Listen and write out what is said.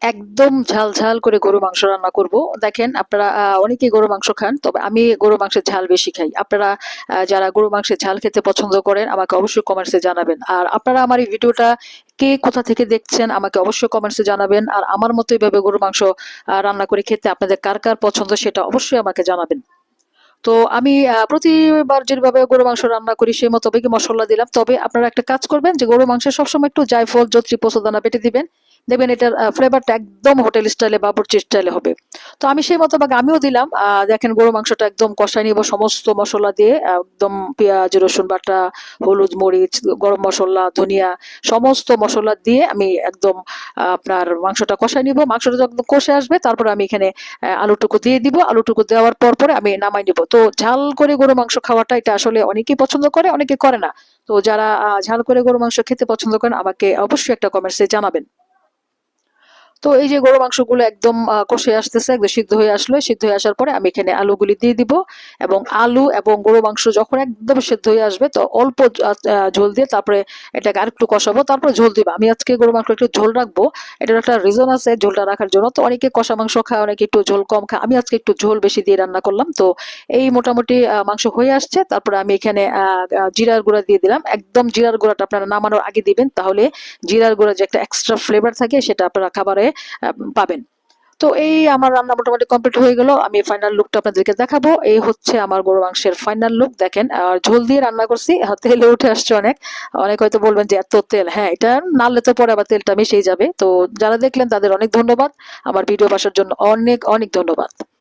একদম ঝাল ঝাল করে গরু মাংস রান্না করব। দেখেন আপনারা অনেকেই গরু মাংস খান, তবে আমি গরু মাংসের ঝাল বেশি খাই। আপনারা যারা গরু মাংসের ঝাল খেতে পছন্দ করেন আমাকে অবশ্যই কমেন্টসে জানাবেন। আর আপনারা আমার এই ভিডিওটা কে কোথা থেকে দেখছেন আমাকে অবশ্যই কমেন্টসে জানাবেন। আর আমার মতো এইভাবে গরু মাংস রান্না করে খেতে আপনাদের কার কার পছন্দ সেটা অবশ্যই আমাকে জানাবেন। তো আমি প্রতিবার যেভাবে গরু মাংস রান্না করি সেই মোতাবেকই মসলা দিলাম। তবে আপনারা একটা কাজ করবেন যে গরু মাংসে সবসময় একটু জায়ফল, জয়িত্রী, পোস্তদানা বেটে দিবেন। দেখবেন এটার ফ্লেভারটা একদম হোটেল স্টাইলে, বাবুর্চি স্টাইলে হবে। তো আমি সেই মোতাবেক আমিও দিলাম। দেখেন গরু মাংসটা একদম কষায় নিব সমস্ত মসলা দিয়ে, একদম পেঁয়াজ, রসুন বাটা, হলুদ, মরিচ, গরম মসলা, ধনিয়া সমস্ত মসলা দিয়ে আমি একদম আপনার মাংসটা কষায় নিব। মাংসটা যখন কষে আসবে তারপরে আমি এখানে আলুটুকু দিয়ে দিব। আলুটুকু দেওয়ার পরে আমি নামাই নিব। তো ঝাল করে গরু মাংস খাওয়াটা এটা আসলে অনেকেই পছন্দ করে, অনেকে করে না। তো যারা ঝাল করে গরু মাংস খেতে পছন্দ করেন আমাকে অবশ্যই একটা কমেন্টসে জানাবেন। তো এই যে গরু মাংসগুলো একদম কষে আসতেছে, একদম সিদ্ধ হয়ে আসলো। সিদ্ধ হয়ে আসার পরে আমি এখানে আলুগুলি দিয়ে দিব। এবং আলু এবং গরু মাংস যখন একদম সিদ্ধ হয়ে আসবে তো অল্প ঝোল দিয়ে তারপরে এটাকে আরেকটু কষাবো, তারপরে ঝোল দিব। আমি আজকে গরু মাংস একটু ঝোল রাখবো, এটার একটা রিজন আছে ঝোলটা রাখার জন্য। তো অনেকে কষা মাংস খায়, অনেকে একটু ঝোল কম খায়, আমি আজকে একটু ঝোল বেশি দিয়ে রান্না করলাম। তো এই মোটামুটি মাংস হয়ে আসছে। তারপরে আমি এখানে জিরার গুঁড়া দিয়ে দিলাম। একদম জিরার গুঁড়াটা আপনারা নামানোর আগে দিবেন, তাহলে জিরার গুঁড়া যে একটা এক্সট্রা ফ্লেভার থাকে সেটা আপনারা খাবারে পাবেন। তো এই আমার রান্না মোটামুটি কমপ্লিট হয়ে গেল। আমি ফাইনাল লুকটা আপনাদেরকে দেখাবো। এই হচ্ছে আমার গরু মাংসের ফাইনাল লুক। দেখেন আর ঝোল দিয়ে রান্না করছি, তেলে উঠে আসছে অনেক। অনেক হয়তো বলবেন যে এত তেল, হ্যাঁ এটা নাড়লে তো পরে আবার তেলটা মিশেই যাবে। তো যারা দেখলেন তাদের অনেক ধন্যবাদ। আমার ভিডিও বাসার জন্য অনেক অনেক ধন্যবাদ।